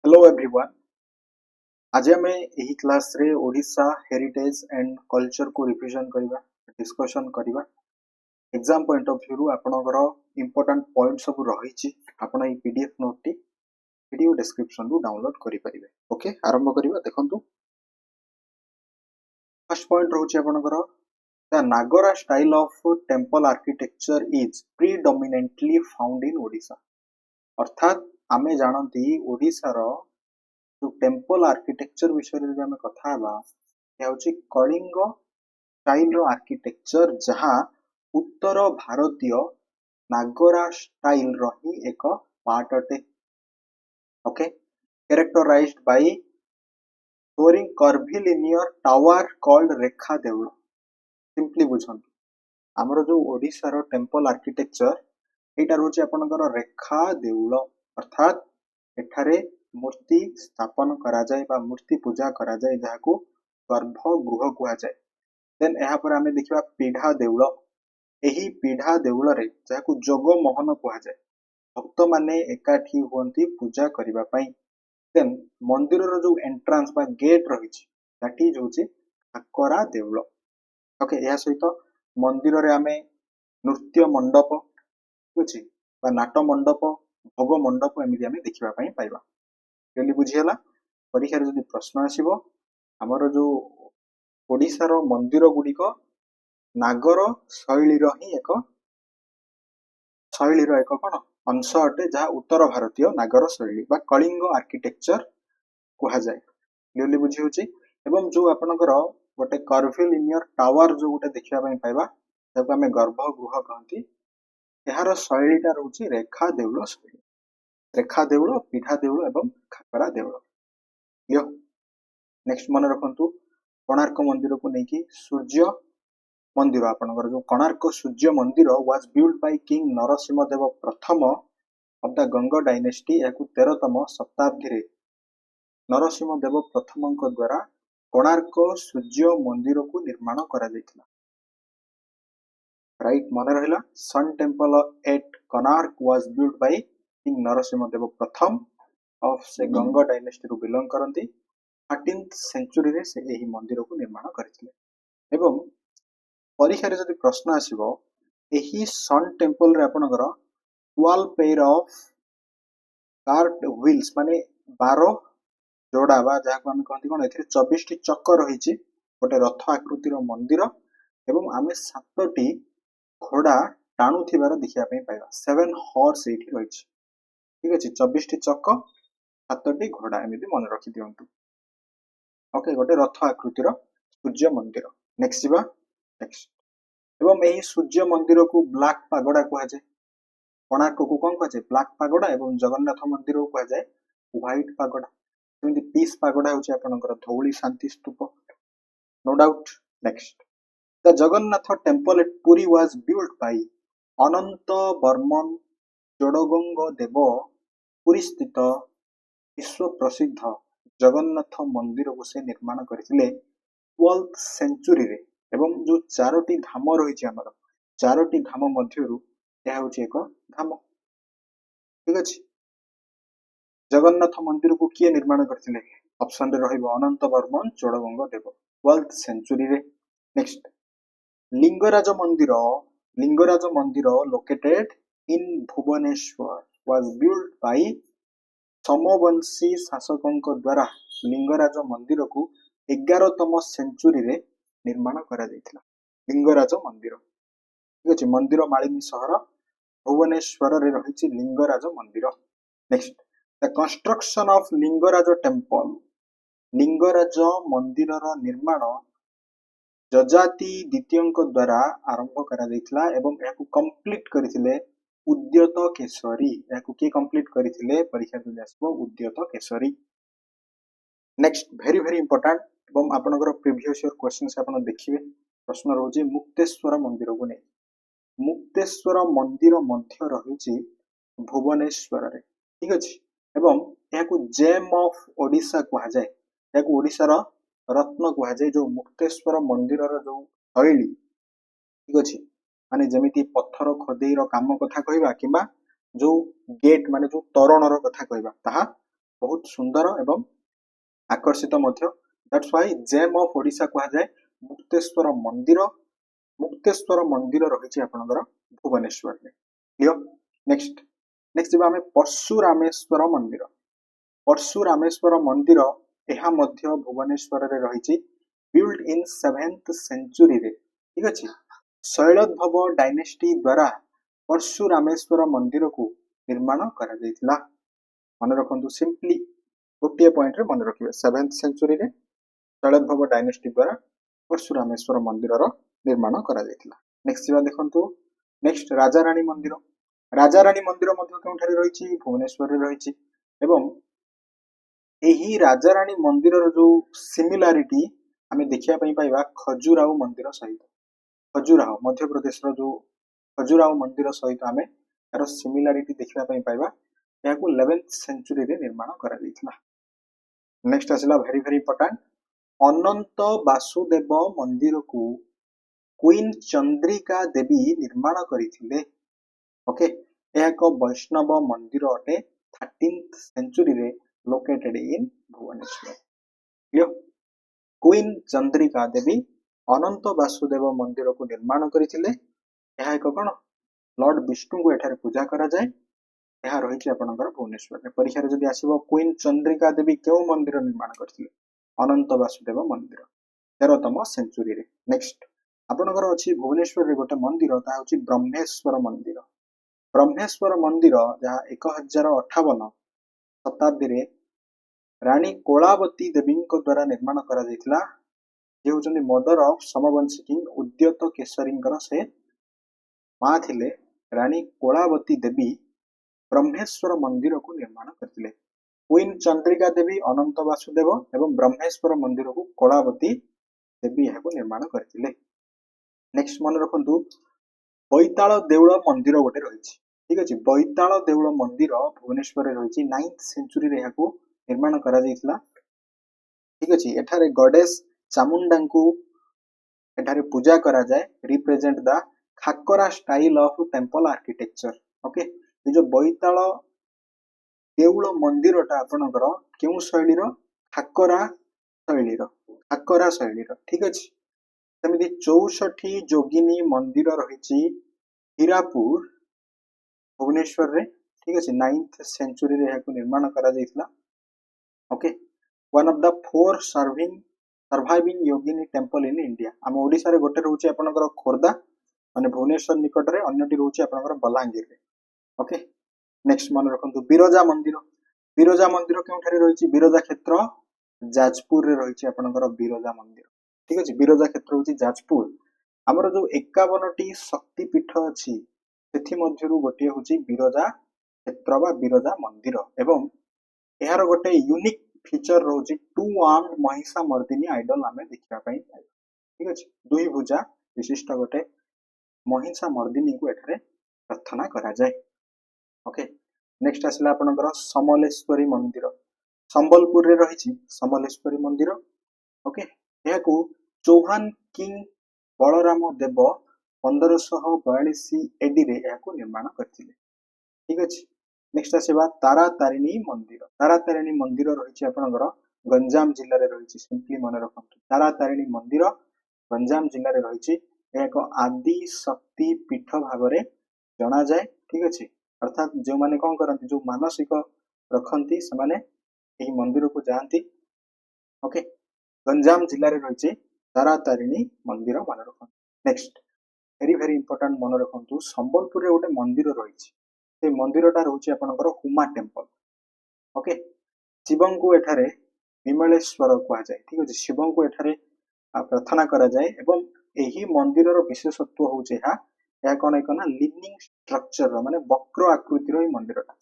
Hello everyone. आज आम यही क्लास रे ओडिशा हेरिटेज एंड कल्चर को रिविजन करवा डिस्कशन करवा एग्जाम पॉइंट ऑफ व्यू आपनकर इंपोर्टेंट पॉइंट सब रही आपण ये PDF note T video description रु डाउनलोड करि परिबे। ओके, आरंभ करवा। देखंतु फर्स्ट पॉइंट रहउची आपनकर the Nagara style of temple architecture is predominantly found in Odisha. अर्थात आमे जानती ओडिशा रो जो टेंपल आर्किटेक्चर विषय रे आमे कथा हबा कलिंग स्टाइल रो आर्किटेक्चर जहाँ उत्तर भारतीय नागरा स्टाइल रो ही एक पार्ट अटे। Okay, characterized by soaring curvilinear tower called Rekha Deul. Simply बुझंतु हमरो जो ओडिसा रो टेंपल आर्किटेक्चर एटा रोचे आपनकर रेखा देउल। अर्थात एठारे मूर्ति स्थापन करा जाए बा मूर्ति पूजा करा जाए जहाको गर्भगृह कुआ जाए। देन यहाँ पर आमे देखिबा पीढ़ा देउल। एही पीढ़ा देउल रे जहाको जोग मोहन कुआ जाए भक्त माने एकाठी हुअंती पूजा करिबा पई। देन मंदिर रो जो एंट्रांस बा गेट रहिछि दैट इज होछि ठाकरा देउल। ओके, या सहित मंदिर रे आमे नृत्य मंडप बुझी बा नाट मंडप भोग मंडप एमिति आमे देखिबा पई पाइबा। क्लियरली बुझियला। परीक्षा रे जदि प्रश्न आसीबो हमर जो ओडिसा रो मंदिर गुडी को नागर शैली रो ही एक कोन अंश अटे जहाँ उत्तर भारतीय नागर शैली बा कलिंग आर्किटेक्चर कुहा जाए। क्लियरली बुझी होची। एवं जो आपनकर गोटे कर्विलिनियर टावर जो गोटे देखिबा पई पाइबा जब हमें गर्भगृह कहंती एहार शैलीटा रहउची रेखा देउल शैली। रेखा देउल, पीढ़ा देउल एवं खाकरा देउल। क्लियर। नेक्स्ट मन रखंतु कोणार्क मंदिर को नेकी सूर्य मंदिर। आपनकर जो Konark Surya Mandir was build by king Narasimha Deva Prathama of the Ganga dynasty. याकु 13तम शताब्दी रे नरसिंह देव प्रथम द्वारा कोणार्क सूर्य मंदिर को निर्माण करा जायतिला। राइट, मन रहिला। Sun temple at Konark was build by king Narasimha Deva Prathama of the Ganga dynasty रो बिलोंग करंती। 13th सेंचुरी रे से एही मंदिर को निर्माण करथिले। एवं परीक्षा रे जदि प्रश्न आसीबो एही सन टेंपल रे आपनकर 12 पेयर ऑफ कार्व्ड व्हील्स माने 12 जोड़ा बा जहाको हम कहती कोन एथिरे 24 टी चक्र रहिछि गोटे रथ आकृतिर मंदिर एवं आमे 7 टी घोड़ा टाणुथिबार देखिया पई पाइबा। 7 हॉर्स एठी रहिछि। ठीक अछि, 24 टी चक्र 7 टी घोड़ा एमिति मन रखि दियंतु। ओके, गोटे रथ आकृतिर सूर्य मंदिर। नेक्स्ट जिबा। नेक्स्ट एवं एही सूर्य मंदिर को ब्लैक पागोडा कुहा जाय। कोणार्क को कोन कुहा जाय ब्लैक पागोडा एवं जगन्नाथ मंदिर को कुहा जाय व्हाइट पागोडा। सेमति पीस पागोडा होछि आपनकर Dhauli Shanti Stupa. No doubt. Next the Jagannath temple at Puri was build by Ananta Varman Chodaganga Deva. Puri स्थित विश्व प्रसिद्ध जगन्नाथ मंदिर को से निर्माण करथिले 12th सेंचुरी रे। एवं जो चारोटी धाम रहिछि हमर चारोटी धाम मध्यरु यह होछि एक धाम। ठीक अछि। जगन्नाथ मंदिर को किए निर्माण करथिले ऑप्शन रे रहिबो अनंत वर्मन जोडगंग देव 12th सेंचुरी रे। Next Lingaraj Mandir located in Bhubaneswar was build by Somavamshi शासकों द्वारा लिंगराज मंदिर को 11तम सेंचुरी रे निर्माण करा जायतिला। लिंगराज मंदिर। ठीक अछि, मंदिर मालिनी सहर भुवनेश्वर रे रहिछि लिंगराज मंदिर। Next the construction of Lingaraj temple. Lingaraj मंदिर रो निर्माण जजाति द्वितीय द्वारा आरंभ करा जायतिला एवं याकु कंप्लीट करथिले उद्यत केशरी। याकु के कंप्लीट करथिले परीक्षा में आसबो उद्यत Keshari. Next very very important एवं आपनकर प्रीवियस ईयर क्वेश्चंस आपन देखिबे। प्रश्न रहउछि मुक्तेश्वर मंदिर को नै। मुक्तेश्वर मंदिर मध्य रहिछि भुवनेश्वर रे। ठीक अछि, एवं याकु जेम ऑफ ओडिशा कुहा जाय। याकु ओडिसा रो रत्न कुहा जाय। जो मुक्तेश्वर मंदिर रो जो शैली ठीक अछि माने जेमिति पत्थर खदेई रो काम कथा कहबा किबा जो गेट माने जो तोरण रो कथा कहबा ताहा बहुत सुंदर एवं आकर्षित मध्य that's why gem of Odisha कहा जाए मुक्तेश्वर मंदिर रही आपनकर भुवनेश्वर में क्लियर नेक्स्ट नेक्स्ट जब आम परशुरामेश्वर मंदिर यह मध्य भुवनेश्वर रे रही बिल्ड इन 7th सेंचुरी रे ठीक अच्छे शैलोद्भव डायनेस्टी द्वारा परशुरामेश्वर मंदिर को निर्माण करा जायतिला मन रखंतु सिंपली गोटे पॉइंट रे मन रखिबे 7th सेंचुरी रे शैलोद्भव डायनेस्टी द्वारा परशुरामेश्वर मंदिर निर्माण करा जायतिला नेक्स्ट जीवा देखंतु नेक्स्ट राजारानी मंदिर मध्य केउठारे रहिछि भुवनेश्वर रे रहिछि एवं एही राजारानी मंदिर जो सिमिलारिटी आमे देखिया पई पाइबा खजुराहो मंदिर सहित खजुराहो मध्य प्रदेश रो जो खजुराहो मंदिर सहित आमे यार सिमिलारिटी देखिया पई पाइबा याको 11th सेंचुरी रे निर्माण करा जायतिला नेक्स्ट आसिला वेरी इंपोर्टेंट अनंत वासुदेव मंदिर को क्वीन चंद्रिका देवी निर्माण करिथिले ओके यह एक वैष्णव मंदिर अटे 13th सेंचुरी रे located in Bhubaneswar clear queen Chandrika Devi Ananta Vasudev मंदिर को निर्माण करिथिले यह एक कोन लॉर्ड विष्णु को एठारे पूजा करा जाय यह रही आपनकर भुवनेश्वर में परीक्षा रे जदी आसीबो क्वीन चंद्रिका देवी केउ मंदिर निर्माण करथिले अनंत वासुदेव मंदिर 13तम सेंचुरी रे नेक्स्ट आपनकर अछि भुवनेश्वर रे गोटे मंदिर ता होछि ब्रह्मेश्वर मंदिर जहाँ 1058 शताब्दी रे रानी कोलावती देवी द्वारा निर्माण करा जायतिला जे होचंदी मदर ऑफ समवंशी किंग उद्यत केशरींकर से मां थिले रानी कोलावती देवी ब्रह्मेश्वर मंदिर को निर्माण करथिले क्वीन चंद्रिका देवी अनंत वासुदेव एवं ब्रह्मेश्वर मंदिर को कोलावती देवी यह निर्माण करथिले नेक्स्ट मन रखंतु बैताल देउल मंदिर गोटे रही ठीक अच्छे बैताल देउल मंदिर भुवनेश्वर रे रही 9th सेंचुरी रे याको निर्माण करा जायतिला ठीक अच्छे एठारे गॉडेस चामुंडा को एठारे पूजा करा जाए represent the Khakara style of temple architecture okay ये जो बैताल देउल मंदिरटा आपनकर केउ शैलीर खाकरा शैलीर ठीक अच्छे सेमिति 64 जोगिनी मंदिर रही हीरापुर भुवनेश्वर रे ठीक अच्छे 9th सेंचुरी रे याको निर्माण करा जायतिला okay one of the 4 surviving Yogini temple in India um Odisha रे गोटे रहउची आपनकर खोरदा माने भुवनेश्वर निकट रे अन्यटी रहउची आपनकर बलांगीर रे ओके नेक्स्ट मन रखंतु बिरजा मंदिर केउठारे रहिछि बिरजा क्षेत्र जाजपुर रे रहिछि आपनकर बिरजा मंदिर ठीक अछि बिरजा क्षेत्र होछि जाजपुर हमर जो 51टी शक्ति पीठ अछि सेथि मध्यरु गोटे होछि बिरजा क्षेत्र बा बिरजा मंदिर एवं एहार गोटे यूनिक फीचर रोची 2 आर्म्ड महिषा मर्दिनी आइडल आमे देखिबा पई ठीक अछि दुई भुजा विशिष्ट गोटे महिषा मर्दिनी को एठारे प्रार्थना करा जाय ओके नेक्स्ट आसला आपनकर समलेश्वरी मंदिर संबलपुर रे रहिछि समलेश्वरी मंदिर ओके यह को चौहान किंग बलराम देव 1542 एडी रे यह को निर्माण करथिले ठीक अछि नेक्स्ट आसीबा तारा तारिणी मंदिर रही आपनकर गंजाम जिल्ला रे रही सिंपली मन रखंतु तारा तारिणी मंदिर गंजाम जिल्ला रे रही एक आदि शक्ति पीठ भाव रे जना जाए ठीक अछि अर्थात जो माने कोन करंती जो मानसिक रखंती से माने एही मंदिर को जानती ओके गंजाम जिल्ला रे रही तारा तारिणी मंदिर मन रखंतु नेक्स्ट वेरी इंपोर्टेंट मन रखंतु संबलपुर रे गोटे मंदिर रही से मंदिरटा रोचे आपनकर हुमा टेंपल ओके शिवं को एठारे विमलेश्वर कहा जाए ठीक अछि शिवं को एठारे प्रार्थना करा जाए एवं एही मंदिर रो विशेषत्व होचे या कोन एकना लिविंग स्ट्रक्चर माने वक्र आकृति रो मंदिरटा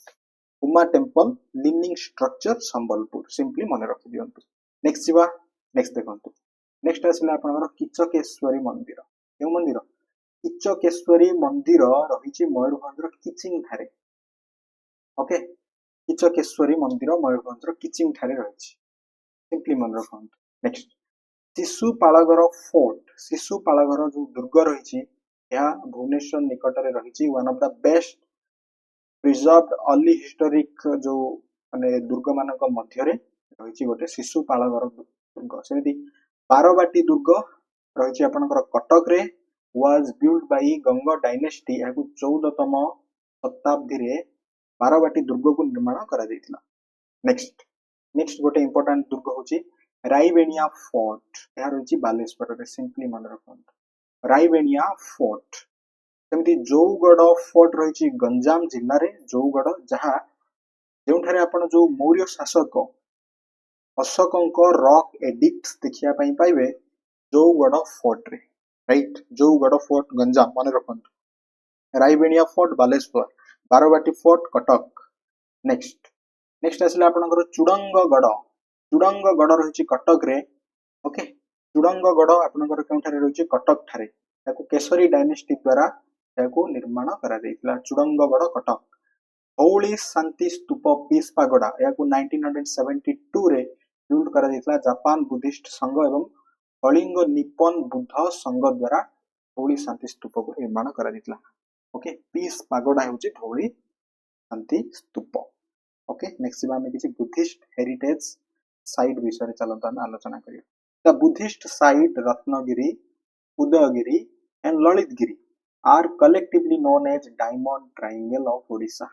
Huma temple leaning structure Sambalpur simply मन रखि दियंतु नेक्स्ट देखंतु नेक्स्ट आसिला आपनकर किचकेश्वरी मंदिर ए मंदिर किचकेश्वरी मंदिर रही मयूरभंज किचिंग ठारे ओके किचकेश्वरी मंदिर मयूरभंज किचिंग ठारे रही सिंपली मन रखंतु नेक्स्ट शिशुपालगर जो दुर्ग रही भुवनेश्वर निकट में रही one of the best preserved early historic जो माने दुर्ग मानक मध्यरे रहिछि गोटे शिशुपालगर दुर्ग सेमती बारबाटी दुर्ग रहिछि आपनकर कटक रे was built by Ganga dynasty याकु 14तम शताब्दी रे बारबाटी दुर्ग को निर्माण करा दैथिला नेक्स्ट गोटे इंपोर्टेंट दुर्ग होछि राइवेनिया फोर्ट यार होछि बालेश्वर रे सिंपली मन रखंतु राइवेनिया फोर्ट सेमती जौगढ़ फोर्ट रहिछि गंजाम जिल्ला रे जौगढ़ जहा जोठारे आपण जो मौर्य शासक अशोकଙ୍କ रॉक एडिक्ट्स देखिया पई पाइबे जौगढ़ फोर्ट रे राइट जौगढ़ फोर्ट गंजाम मन रखंतु Raibania fort Baleswar Barabati fort Cuttack next आसिला आपनकर चुडंगगढ़ रहिछि कटक रे ओके चुडंगगढ़ आपनकर केउठारे रहिछि कटक ठारे ताको केसरी डायनेस्टी द्वारा ताको निर्माण करा दैतिला चुडंगगढ़ कटक धौली शांति स्तूप पीस पागोडा याको 1972 रे बिल्ड करा दैतिला जापान बुद्धिस्ट संघ एवं कलिंग निप्पन बुद्ध संघ द्वारा धौली शांति स्तूप को निर्माण करा दैतिला ओके पीस पागोडा होछि धौली शांति स्तूप ओके नेक्स्ट बार में किसी बुद्धिस्ट हेरिटेज साइट विषय चलता हम आलोचना करिया the Buddhist site Ratnagiri Udayagiri and Lalitgiri are collectively known as diamond triangle of Odisha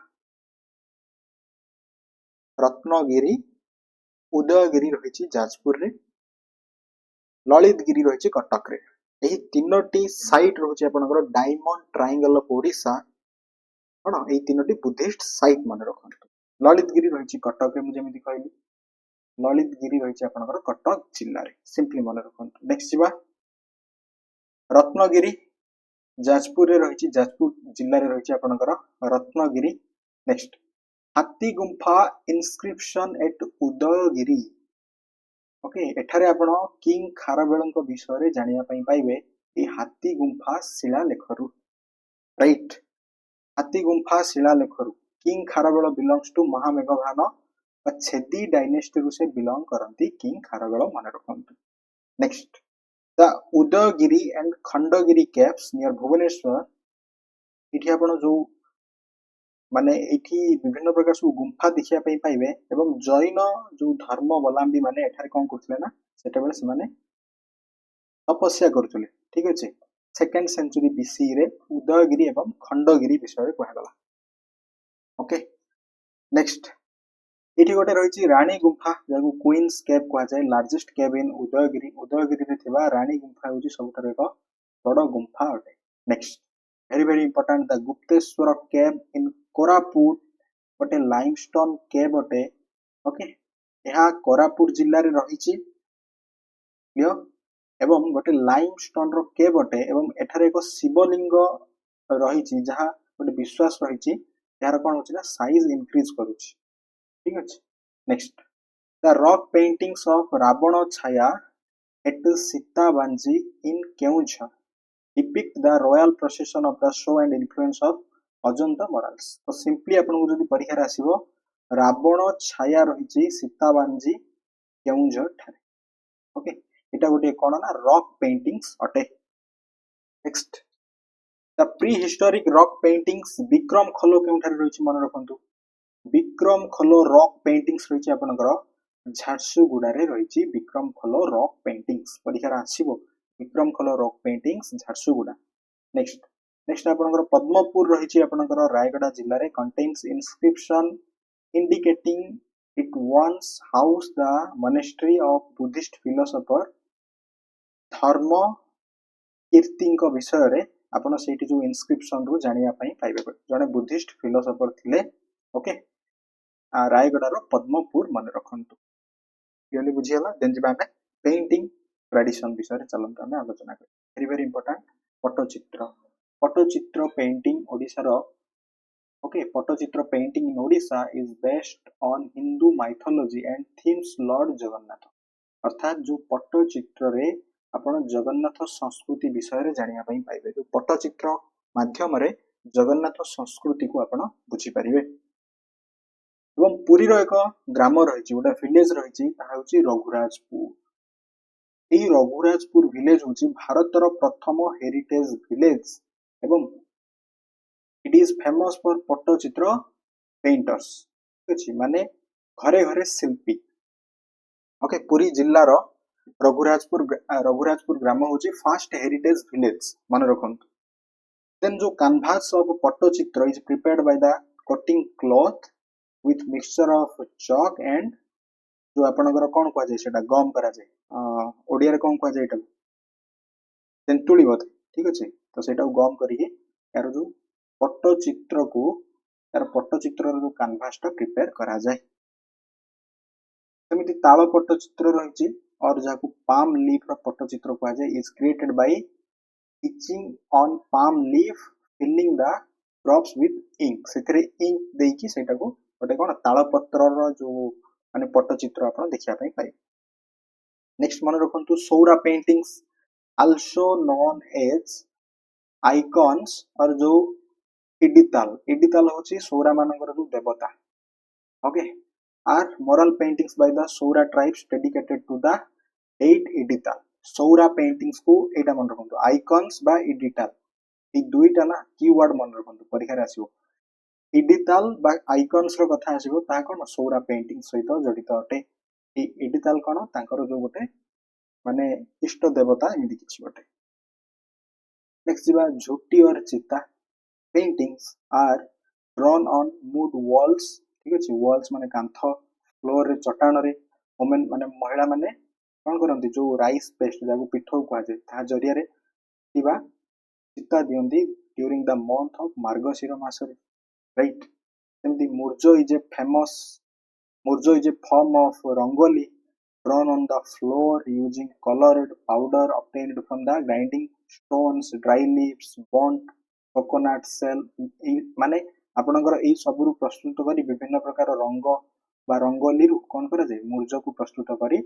Ratnagiri Udayagiri रहिछि जाजपुर रे ललितगिरी रहिछि कटक रे एही तीनोटी साइट रहुछि आपनकर डायमंड ट्रायंगल ऑफ ओडिशा कोन एही तीनोटी बुद्धिस्ट साइट मन रखंतु ललितगिरी रहिछि कटक रे मु जेमिति कहली ललितगिरी रहिछि आपनकर कटक जिल्ला रे सिंपली मन रखंतु नेक्स्ट जिबा रत्नगिरी जाजपुर रे रहिछि जाजपुर जिल्ला रे रहिछि आपनकर रत्नगिरी नेक्स्ट हाथी गुंफा इनस्क्रिप्शन एट उदयगिरी ओके एठारे आपण किंग खारबेलଙ୍କ विषय जानिया पई पाइबे ए हाथी गुंफा शिलालेखरु राइट हाथी गुंफा शिलालेखरु किंग खारबेल बिलोंग्स टू महामेघवाहन और छेदी डायनेस्टी रु से बिलोंग करंती किंग खारबेल मन रखंतु next the Udayagiri and Khandagiri caves near Bhubaneswar इठी आपण जो माने एठी विभिन्न प्रकार सब गुंफा देखिया पई पाइबे एवं जैन जो धर्मावलंबी माने एठारे कोन करथले ना सेटा बेले से माने तपस्या करथले ठीक अछि सेकंड सेंचुरी बीसी रे उदयगिरी एवं खंडगिरी विषय कहला गला ओके नेक्स्ट इठी गोटे रहिछि रानी गुंफा जाकु क्वीन्स केव कहै जाय लार्जेस्ट केव इन उदयगिरी रे थिबा रानी गुंफा होछि सबथरे एक बड़ गुंफा अटे next very important the Gupteswar cave in Koraput गोटे लाइमस्टोन केव अटे ओके यहा कोरापुट जिल्ला रे रहिछि क्लियर एवं गोटे लाइमस्टोन रो केव अटे एवं एठारे एक शिवलिंग रहिछि जहा गोटे विश्वास रहिछि यार कोन होछि ना साइज इंक्रीज करूछि ठीक अछि next the rock paintings of Ravana Chhaya at Sitabinji in Keonjhar depict the royal procession of the show and influence of Ajanta morals तो सिंपली आपन को जदी परीक्षा आसीबो रावण छाया रहिछि सीताबांजी केउझर ठारे ओके एटा गोटे कोन ना रॉक पेंटिंग्स अटे next the pre historic rock paintings Vikram खलो केउठारे रहिछि मन रखंतु विक्रम खलो रॉक पेंटिंग्स रहिछि आपनकर झारसुगुडा रे रहिछि विक्रम खलो रॉक पेंटिंग्स परीक्षा आसीबो विक्रम खलो रॉक पेंटिंग्स झारसुगुडा नेक्स्ट आपनकर पद्मपुर रहिछि आपनकर रायगढ़ जिल्ला रे contains inscription indicating it once house the monastery of Buddhist philosopher Dharma कीर्तिଙ୍କ विषय रे आपण सेठी जो इनस्क्रिप्शन रु जानिया पई पाइबे जने बुद्धिस्ट फिलोसोफर थिले ओके रायगढ़ रो पद्मपुर मन रखंतु क्लियरली बुझियला देन जिबा में पेंटिंग ट्रेडिशन विषय चलंत हम आलोचना करी very important Pattachitra painting Odisha रो okay Pattachitra painting in Odisha is based on Hindu mythology and themes Lord Jagannath अर्थात जो पट्टचित्र रे आपण जगन्नाथ संस्कृति विषय रे जानिया पई पाइबे जो पट्टचित्र माध्यम रे जगन्नाथ संस्कृति को आपण बुझी परिबे एवं पुरी रो एक ग्राम रहिछि ओटा विलेज रहिछि ता होछि रघुराजपुर এই रघुराजपुर विलेज होची भारतर प्रथम हेरिटेज विलेज एवं it is famous for Pattachitra painters अछि माने घरे घरे शिल्पी ओके पुरी जिल्लार रघुराजपुर ग्राम होची फर्स्ट हेरिटेज विलेज मन रखंतु देन जो canvas of Pattachitra is prepared by the cutting cloth with mixture of chalk and जो आपनकर कोन कुआ जाय सेटा गम करा जाय ओडिया रे कोन कुआ जाय एटा तेंतुली बोधे ठीक अछि तो सेटा गम करिके यार जो पट्टचित्र को यार पट्टचित्र रो canvas टा प्रिपेयर करा जाय सेमिति ताଳ पट्टचित्र रहिछि और जाको palm leaf रो पट्टचित्र कुआ जाय is created by itching on palm leaf filling the drops with ink सेथरे ink देकी सेटा को गोटे कोन ताଳ पत्र रो जो माने पट्टचित्र आपण देखिया पई पाइ नेक्स्ट मन रखंतु सौरा paintings also known as icons और जो इडिताल होची सौरा मानकर जो देवता okay are moral paintings by the Saura tribes dedicated to the eight Idital Saura paintings को एटा मन रखंतु आइकन्स बा इडिताल ई दुईटा ना कीवर्ड मन रखंतु परीक्षा रे आसीबो इडिताल बा आइकन्स रो कथा आसीबो ता कोन सौरा पेंटिंग सहित जडित अटे ई इडिताल कोन तांकर जो गोटे माने इष्ट देवता एमिति किछि गोटे नेक्स्ट जिबा झोटी और Chita paintings are drawn on wood walls ठीक अछि वॉल्स माने कांथ फ्लोर रे चटान रे वुमेन माने महिला माने कोन करंती जो राइस पेस्ट जाको पिठो कुआ जाय ता जरिया रे किबा चिता दियंती during the month of Margashira मास रे राइट सेमती Murja is a form of rangoli drawn on the floor using colored powder obtained from the grinding stones dry leaves burnt coconut shell माने आपनकर एई सबरु प्रस्तुत करी विभिन्न प्रकार रंग बा रंगोली रु कोन करा जाय मुर्जो को प्रस्तुत करी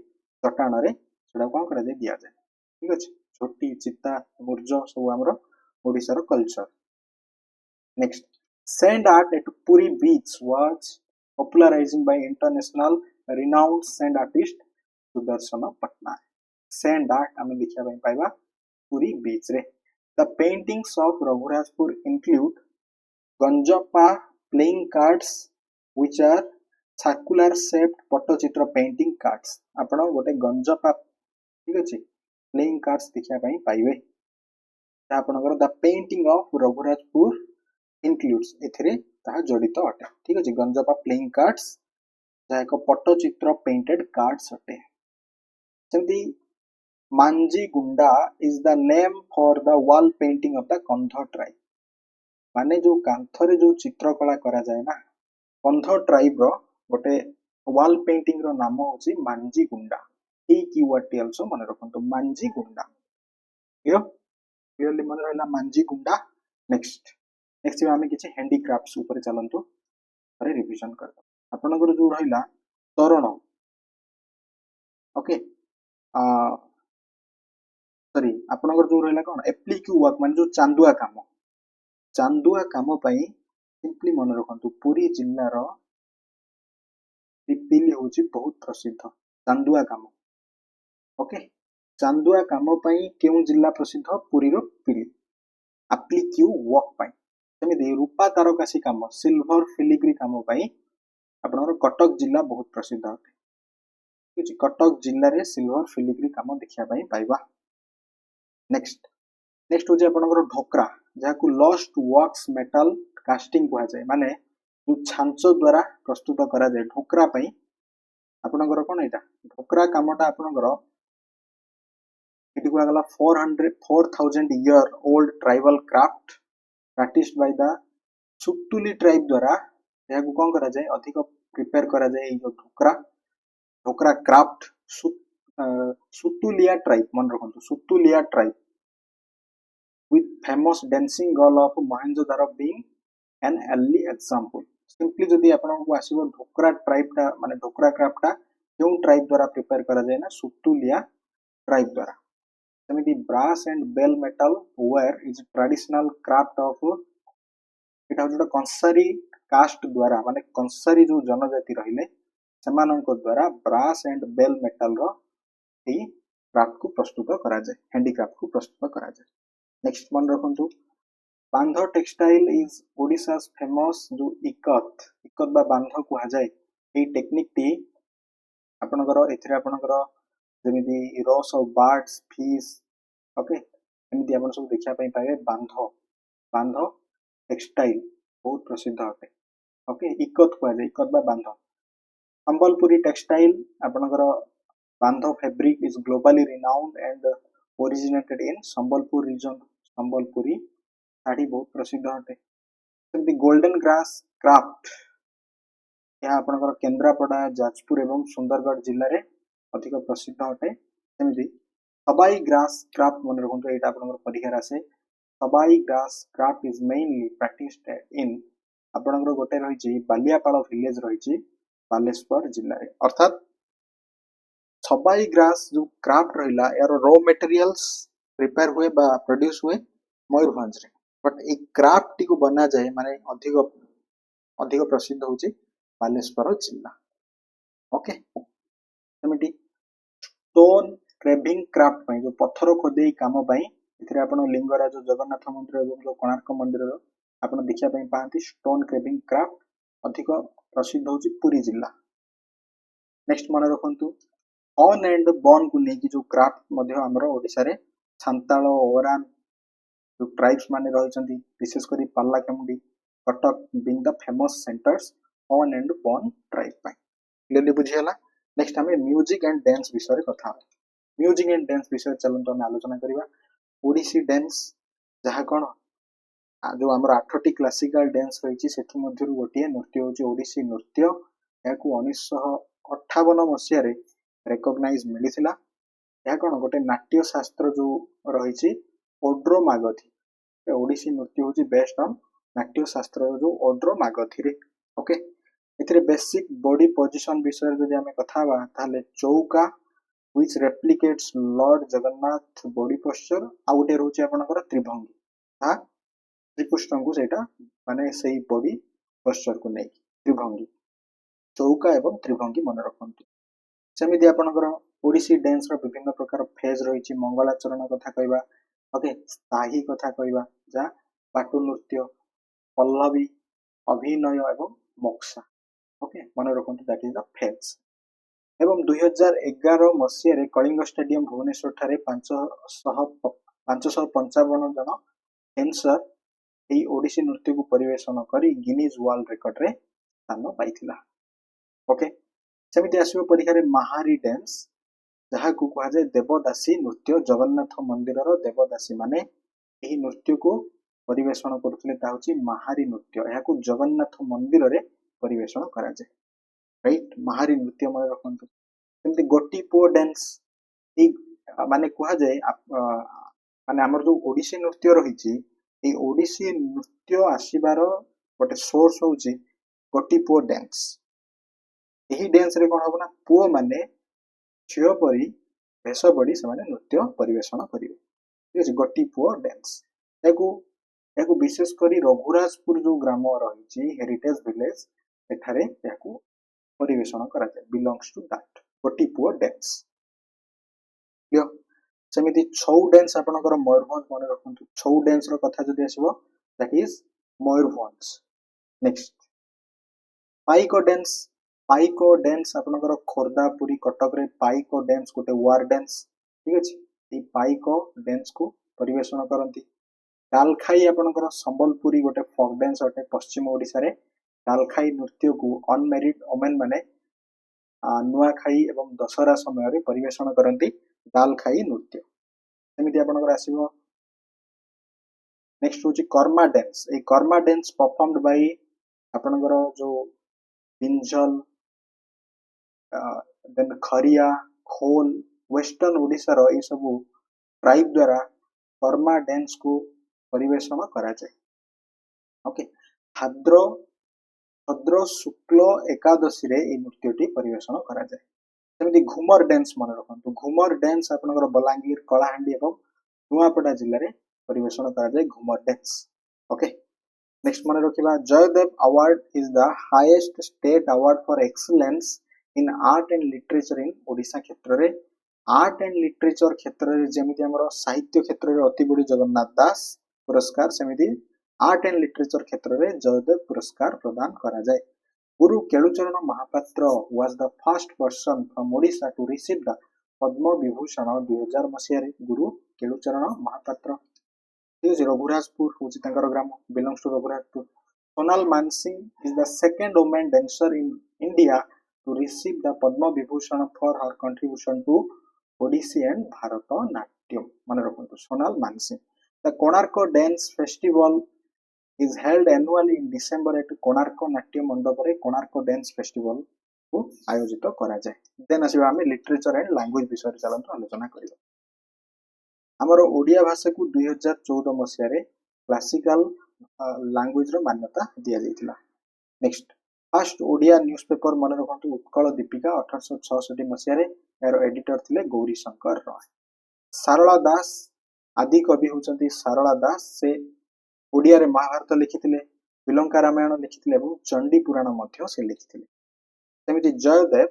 चटाण रे सेडा कोन करा जाय दिया जाय ठीक अछि छोटी चिता मुर्जो सब हमरो ओडिसा रो culture next sand art at Puri beach was popularized by international renowned sand artist Sudarshana Patnaik. Sand art आमे देखिया पई पाइबा Puri beach रे. The paintings of Raghurajpur include Ganjapa playing cards which are circular shaped Pattachitra painting cards. आपण गोटे गंजपा ठीक अछि playing cards देखिया पई पाइबे. ता आपनकर the painting of Raghurajpur includes एथिरे ता जडित अटे ठीक अछि गंजपा प्लेइंग कार्ड्स जा एक पट्टचित्र पेंटेड कार्ड्स अटे सेमती मांजी गुंडा is the name for the wall painting of the कंध ट्राइब माने जो कांथरे जो चित्रकला करा जाय ना कंध ट्राइब रो गोटे वॉल पेंटिंग रो नाम होची मांजी गुंडा ए कीवर्ड टी आल्सो मन रखंतो मांजी गुंडा क्लियरली मन रहला मांजी गुंडा नेक्स्ट नेक्स्ट आमे किछि हैंडीक्राफ्ट्स ऊपर चलंतु अरे रिवीजन कर आपनकर जो रहिला तोरण ओके सॉरी आपनकर जो रहिला कोन एप्लिक्यू वर्क माने जो चांदुआ काम पई सिंपली मन रखंतु पूरी जिल्ला रो पिपिली होची बहुत प्रसिद्ध चांदुआ काम ओके चांदुआ काम पई केउ जिल्ला प्रसिद्ध पूरी रो पिली एप्लिक्यू वर्क पई सेमिति रूपा तारकासी काम सिल्वर फिलिग्री काम पई आपनर कटक जिल्ला बहुत प्रसिद्ध है किछि कटक जिल्ला रे सिल्वर फिलिग्री काम देखिया पई पाइबा नेक्स्ट हो जे आपनर Dhokra जाकु lost works metal casting कुआ जाय माने जो छांचो द्वारा प्रस्तुत करा जाय ढोकरा पई आपनर कोन एटा ढोकरा कामटा आपनर एटी कुआ गला 4000 year old tribal craft practiced by the Suttuli tribe द्वारा याकु कोन करा जाय अधिक प्रिपेयर करा जाय जो ढोकरा क्राफ्ट सुतुलिया ट्राइब मन रखंतु सुतुलिया tribe with famous dancing girl of Mohenjo-daro being an early example simply जदी आपन को आसीबो ढोकरा ट्राइब ता माने ढोकरा क्राफ्ट ता केउ ट्राइब द्वारा प्रिपेयर करा जाय ना सुतुलिया ट्राइब द्वारा सेमिति brass and bell metal ware is traditional craft of एटा जो कंसारी कास्ट द्वारा माने कंसारी जो जनजाति रहिले समानन को द्वारा brass and bell metal रो ए क्राफ्ट को प्रस्तुत करा जाय हैंडीक्राफ्ट को प्रस्तुत करा जाय नेक्स्ट मन रखंतु बांध टेक्सटाइल इज ओडिसा's फेमस जो इकत बा बांध को आ जाय एई टेक्निक टी आपणकर एथिरे आपणकर जेमिति रस ऑफ बर्ड्स फिश ओके एमिति आपण सब देखिया पई पाए बांध टेक्सटाइल बहुत प्रसिद्ध अटे ओके इकत को जाय इकत बा बांध संबलपुरी टेक्सटाइल आपणकर Bandha fabric is globally renowned and originated in Sambalpur region Sambalpuri sari बहुत प्रसिद्ध अटे सेमति गोल्डन ग्रास क्राफ्ट यह आपणकर केन्द्रापड़ा जाजपुर एवं सुंदरगढ़ जिले में अधिक प्रसिद्ध अटे सेमति सबाई ग्रास क्राफ्ट मन रखु एटा आपणकर परीक्षा आसे सबाई grass craft is mainly practised in आपणकर गोटे रही बालियापाल विलेज रही बालेश्वर जिले में अर्थात सबाई ग्रास जो क्राफ्ट रहा यार रॉ मटेरियल्स प्रिपेयर हुए बा प्रोड्यूस हुए मयूरभंज रे बट ए क्राफ्ट टी को बना जाए माने अधिक अधिक प्रसिद्ध होची बालेश्वर जिला ओके सेमिति स्टोन क्रेविंग क्राफ्ट पई जो पत्थर खोदेई काम पई इथरे आपण लिंगराज जगन्नाथ मंदिर एवं जो कोणार्क मंदिर आपण देखिया पई पांती स्टोन क्रेविंग क्राफ्ट अधिक प्रसिद्ध होची पुरी जिला नेक्स्ट मन रखंतु ऑन एंड बॉन को नेकी जो क्राफ्ट मध्य हमर ओडिसा रे सांताल ओरान जो ट्राइब्स माने रहिसंती विशेष करी Paralakhemundi Cuttack being the famous centres on and Bonda tribe पई क्लियरली बुझियला नेक्स्ट हमें म्यूजिक एंड डांस विषय रे कथा म्यूजिक एंड डांस विषय चलंतो हम आलोचना करिवा ओडिसी डांस जहा कोन जो हमर 8टी क्लासिकल डांस रहिछि सेथि मध्यरु गोटिए नृत्य होछि ओडिसी नृत्य याकू 1958 मसिया रे रिकॉग्नाइज मिलिथिला या कोन गोटे नाट्य शास्त्र जो रहिछि ओड्रो मागधी ओडिसी नृत्य होछि बेस्ड ऑन नाट्य शास्त्र जो ओड्रो मागधी रे ओके एथिरे बेसिक बॉडी पोजीशन विषय जदि हमें कथा बा ताले चौका which replicates Lord Jagannath body posture आउटे रहउछि आपनकर त्रिभंगी हा त्रिपुष्टं को सेटा माने सेही बॉडी पोस्चर को नै त्रिभंगी चौका एवं त्रिभंगी मन रखंतु सेमिति आपनकर ओडिसी डांस रो विभिन्न प्रकार फेज रहिछि मंगलाचरण कथा कहबा ओके स्थाही कथा कहबा जा पाटु नृत्य पल्लवी अभिनय एवं मोक्षा ओके मन रखंतु दैट इज द फेज एवं 2011 मसिया रे कलिंग स्टेडियम भुवनेश्वर ठारे 555 जन डांसर एई ओडिसी नृत्य को परिवेशन करी गिनीज वर्ल्ड रिकॉर्ड रे स्थान पाइथिला ओके सेमिति आसीबो परीक्षा रे महारी डांस जहा को कहा जाय देवदासी नृत्य जगन्नाथ मंदिर रो देवदासी माने एही नृत्य को परिवेशन करथले ता होची महारी नृत्य एहा को जगन्नाथ मंदिर रे परिवेशन करा जाय राइट महारी नृत्य मन रखंतु सेमति गोटी पो डांस ए माने कहा जाय माने हमर जो ओडिसी नृत्य रहिछि ए ओडिसी नृत्य आसीबार गोटे सोर्स होछि गोटी पो डांस एही डांस रे कोन होबना पो माने छियो परी भेष बडी से माने नृत्य परिवेशन करिवे ठीक अछि गोटी पो डांस एको विशेष करी रघुराजपुर जो ग्राम रहिछि हेरिटेज विलेज एठारे याकू परिवेशन करा जाय बिलोंग्स टू दैट गोटी पो डांस यो सेमिति छौ डांस आपनकर मयूरभंज मन रखंतु छौ डांस रो कथा जदि आसीबो that is Mayurbhanj next Paika dance आपनकर खोरदा पुरी कटक रे पाइको डांस गोटे वार डांस ठीक अछि ए पाइको डांस को परिवेशन करंती डालखाई आपनकर संबलपुरी गोटे फोक डांस अटे पश्चिम ओडिसा रे डालखाई नृत्य को अनमेरिड वुमेन माने नुआखाई एवं दशहरा समय रे परिवेशन करंती डालखाई नृत्य सेमिति आपनकर आसीबो नेक्स्ट होची कर्मा डांस ए कर्मा डांस परफॉर्मड बाय आपनकर जो बिंजल देन खरिया खोल वेस्टर्न ओडिसा रो ए सब ट्राइब द्वारा कर्मा डांस को परिवेशन करा जाय ओके भद्र शुक्ल एकादशी रे ए नृत्यटी परिवेशन करा जाय सेमिति घुमर डांस मन रखंतु घुमर डांस आपनकर बलांगीर कलाहांडी एवं नुआपड़ा जिल्ला रे परिवेशन करा जाय घुमर डांस ओके नेक्स्ट मन रखिबा Jayadev award is the highest state award for excellence in art and literature in Odisha क्षेत्र रे आर्ट एंड लिटरेचर क्षेत्र रे जेमिति हमर साहित्य क्षेत्र रे अति बड़ी जगन्नाथ दास पुरस्कार सेमिति आर्ट एंड लिटरेचर क्षेत्र रे जयदेव पुरस्कार प्रदान करा जाय Guru Kelucharan Mahapaତ୍ର was the first person from Odisha to receive the Padma Vibhushan 2000 ମସିହାରେ ଗୁରୁ କେଳୁଚରଣ ମହାପାତ୍ର ଠିକ ଅଛି ରଘୁରାଜପୁର ହଉଛି ତାଙ୍କର ଗ୍ରାମ belongs to Raghurajpur Sonal Mansi is the second woman dancer in India to receive the Padma Vibhushan for her contribution to Odissi and Bharatanatyam mane rakhantu Sonal Mansi the Konark dance festival is held annually in December at Konark Natya Mandapare Konark dance festival को आयोजित करा जाए then आसीबा हमें literature and language विषय चलंतु आलोचना करिबा हमर ओडिया भाषा को 2014 मसिया रे क्लासिकल लैंग्वेज रो मान्यता दिया जायतिला नेक्स्ट फर्स्ट ओडिया न्यूज़पेपर मन रखंतु उत्कल दीपिका 1866 मसिया रे यार एडिटर थिले गौरी शंकर रॉय सारला दास आदि कवि होचंती सारला दास से ओडिया रे महाभारत लिखिथिले विलंका रामायण लिखिथिले एवं चंडी पुराण मध्य से लिखिथिले सेमिति जयदेव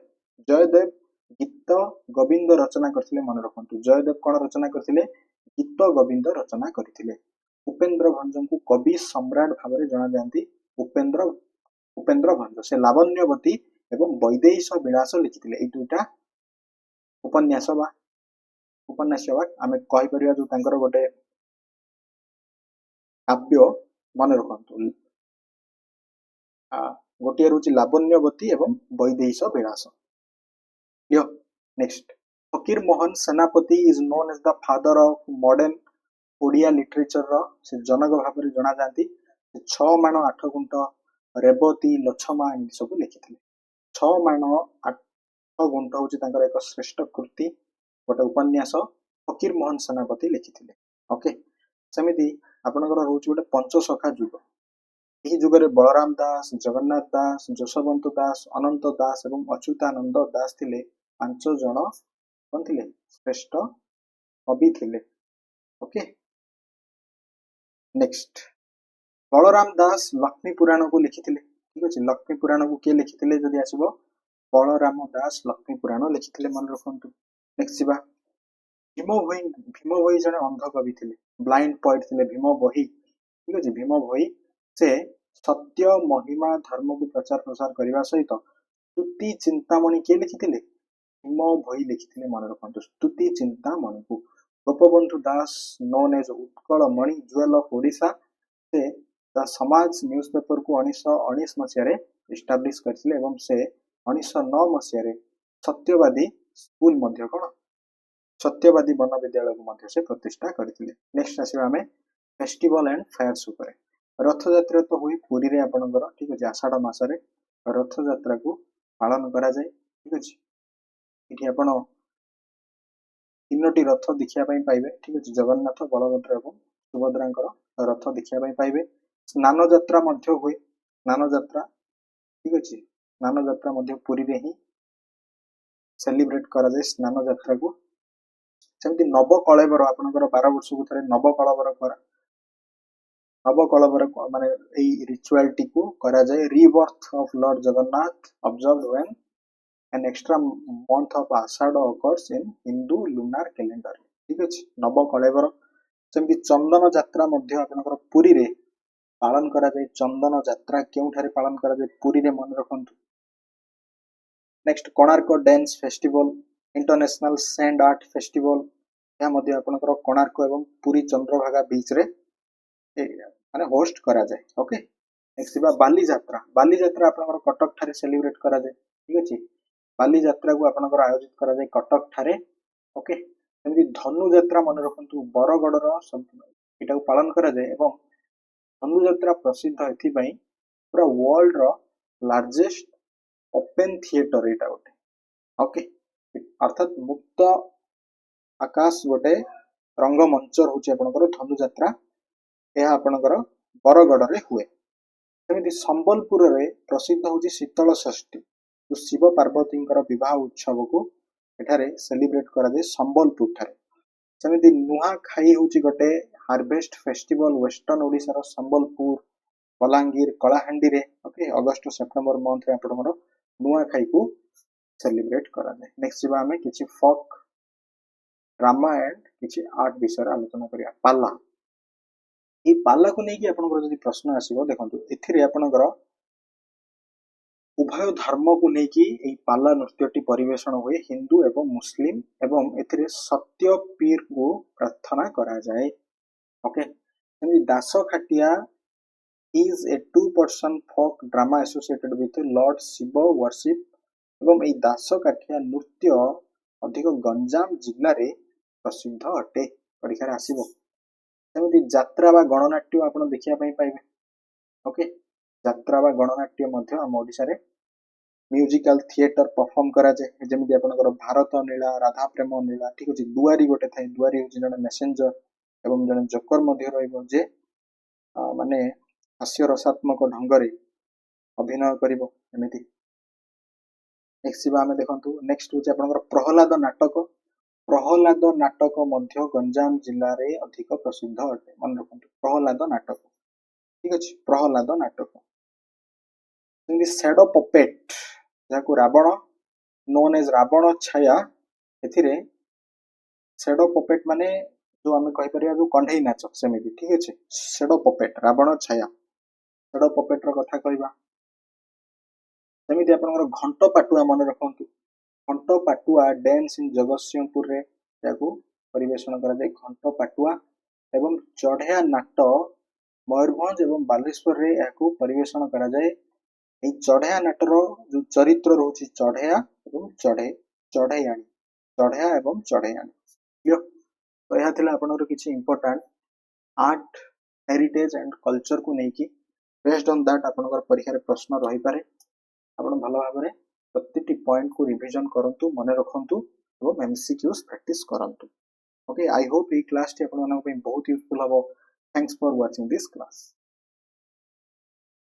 गीत गोविंद रचना करथिले मन रखंतु जयदेव कोन रचना करथिले गीत गोविंद रचना करथिले उपेंद्र भंज को कवि सम्राट भाबरे जाना जानती उपेंद्र भंज से लावण्यवती एवं वैदेहीश विलास लिखिथिले ए दुटा उपन्यास आमे कहि परिया जो तांकर गोटे काव्य मन रखंतु गोटे रुचि लावण्यवती एवं वैदेहीश विलास clear next Fakir Mohan Senapati is known as the father of modern Odia literature रो से जनक भाबरे जणा जानती 6 माण 8 गुंठ रेवती लछमा इन सब लिखिथिले 6 माण 8 गुंठ होची तांकर एक श्रेष्ठ कृति गोटे उपन्यास फकीर मोहन सेनापति लिखिथिले ओके सेमिति आपनकर रोची गोटे पंचसखा युग ଏହି ଯୁଗରେ ବଳରାମ ଦାସ ଜଗନ୍ନାଥ ଦାସ ଯଶବନ୍ତ ଦାସ ଅନନ୍ତ ଦାସ ଏବଂ ଅଚ୍ୟୁତାନନ୍ଦ ଦାସ ଥିଲେ 5 ଜଣ କଣ ଥିଲେ ଶ୍ରେଷ୍ଠ କବି ଥିଲେ ओके नेक्स्ट बलराम दास लक्ष्मी पुराण को लिखिथिले ठीक अछि लक्ष्मी पुराण को के लिखिथिले जदि आसीबो बलराम दास लक्ष्मी पुराण लिखिथिले मन रखंतु नेक्स्ट सिबा भीम भोई जने अंध कवि थिले ब्लाइंड पोएट थिले भीम भोई ठीक अछि भीम भोई से सत्य महिमा धर्म को प्रचार प्रसार करने सहित स्तुति चिंतामणि के लिखिथिले भीम भोई लिखिथिले मन रखंतु स्तुति चिंतामणि को Gopabandhu Das known as Utkal Mani jewel of Odisha से द समाज न्यूज़पेपर को 1919 मसिया रे एस्टैब्लिश करथिले एवं से 1909 मसिया रे सत्यवादी स्कूल मध्य कोन सत्यवादी वन विद्यालय को मध्य से प्रतिष्ठा करथिले नेक्स्ट आसीबा हमें फेस्टिवल एंड फेयर्स ऊपर रथ यात्रा तो हुई पुरी रे आपनकर ठीक अछि आषाढ़ मास रे रथ यात्रा को पालन करा जाय ठीक अछि इठी आपण तीनोटी रथ देखिया पई पाइबे ठीक अछि जगन्नाथ बलभद्र एवं सुभद्रांकर रथ देखिया पई पाइबे स्नान यात्रा मध्य हुई स्नान यात्रा ठीक अछि स्नान यात्रा मध्य पुरी रे ही सेलिब्रेट करा जाय स्नान यात्रा को सेमति नव कलेबर आपनकर 12 वर्ष को थरे नव कलेबर करा नव कलेबर माने एई रिचुअल टी को करा जाय rebirth of Lord Jagannath observed when an extra month of ashad occurs in hindu lunar calendar ठीक अछि नव कलेबर सेमति चंदन यात्रा मध्य आपनकर पुरी रे पालन करा जाय चंदन यात्रा केउठारे पालन करा जाय पुरी रे मन रखंतु next Konark dance festival international sand art festival या मध्य आपनकर कोणार्क एवं पुरी चंद्रभागा बीच रे माने होस्ट करा जाय ओके नेक्स्ट बा बाली यात्रा आपनकर कटक ठारे सेलिब्रेट करा जाय ठीक अछि बाली यात्रा को आपनकर आयोजित करा जाय कटक ठारे ओके सेमि धनु यात्रा मन रखंतु बरगड रो सब एटा को पालन करा जाय एवं धनु यात्रा प्रसिद्ध एथि पई पूरा वर्ल्ड रो लार्जेस्ट ओपन थिएटर एटा गोटे ओके अर्थात मुक्त आकाश गोटे रंगमंच होची आपनकर धनु यात्रा यह आपनकर बरगड रे हुए सेमि संबलपुर रे प्रसिद्ध होची शीतल षष्ठी तो शिव पार्वती विवाह उत्सव को एठारे सेलिब्रेट करा जाय संबलपुर ठारे सेमि नुहा खाई होची गोटे हार्वेस्ट फेस्टिवल वेस्टर्न ओडिसा रो संबलपुर बलांगीर कलाहांडी रे ओके अगस्त सेप्टेम्बर मंथ रे आपनकर नुहा खाई को सेलिब्रेट करा जाय नेक्स्ट जीवा हमें किछि फोक ड्रामा एंड किछि आर्ट विषय आलोचना करिया पाला ई पाला को नै कि आपनकर जदि प्रश्न आसीबो देखंतु एथिरे आपनकर उभय धर्म को लेकिन पाला नृत्यटी परिवेषण हुए हिंदू एवं मुस्लिम एवं एथिरे सत्य पीर को प्रार्थना करा जाए okay Dasakathia is a two-person folk drama associated with Lord Shiva worship एवं एई दास काठिया नृत्य अधिक गंजाम जिल्ला रे प्रसिद्ध अटे परीक्षा रे आसीबो सेमिति यात्रा बा गणनाट्य आपण देखिया पई पाइबे ओके यात्रा बा गणनाट्य मध्य हम ओडिसा रे म्यूजिकल थिएटर परफॉर्म करा जाए जेमिति आपनकर भारत नीला राधा प्रेम नीला ठीक अछि दुआरी गोटे थाई दुआरी होछि जने मेसेंजर एवं जने जोकर मध्य रहइबो जे माने हास्य रसात्मक ढंगरे अभिनय करिबो एमिति नेक्स्ट आमे देखंतु नेक्स्ट होछि आपनकर प्रहलाद नाटक मध्य गंजाम जिल्ला रे अधिक प्रसिद्ध अटे मन रखंतु प्रहलाद नाटक ठीक अछि प्रहलाद नाटक सेमि शैडो पपेट जाको रावण नोन एज रावण छाया एथिरे शैडो पपेट माने जो आमे कहि परिया जो कंढेई नाचक सेमिति ठीक अछि शैडो पपेट रावण छाया शैडो पपेट रो कथा कहबा सेमिति आपनकर घंट पाटुआ मन रखंतु घंट पाटुआ डांस इन जगतसिंहपुर रे याको परिवेषण करा जाय घंट पाटुआ एवं चढ़िया नाट मयूरभंज एवं बालेश्वर रे याको परिवेषण करा जाय ए चढ़िया नाटर जो चरित्र रहउछि चढ़िया एवं चढ़िया एवं चढ़ेयाणी क्लियर तो यह थिला आपनकर किछि important art heritage and culture को नेकी बेस्ड ऑन दैट आपनकर परीक्षा रे प्रश्न रहि पारे आपण भलो भाबरे प्रतिटी पॉइंट को रिवीजन करंतु मने रखंतु एवं एमसीक्यूज प्रैक्टिस करंतु okay I hope A class T आपण मानक बहुत यूजफुल हबो thanks for watching this class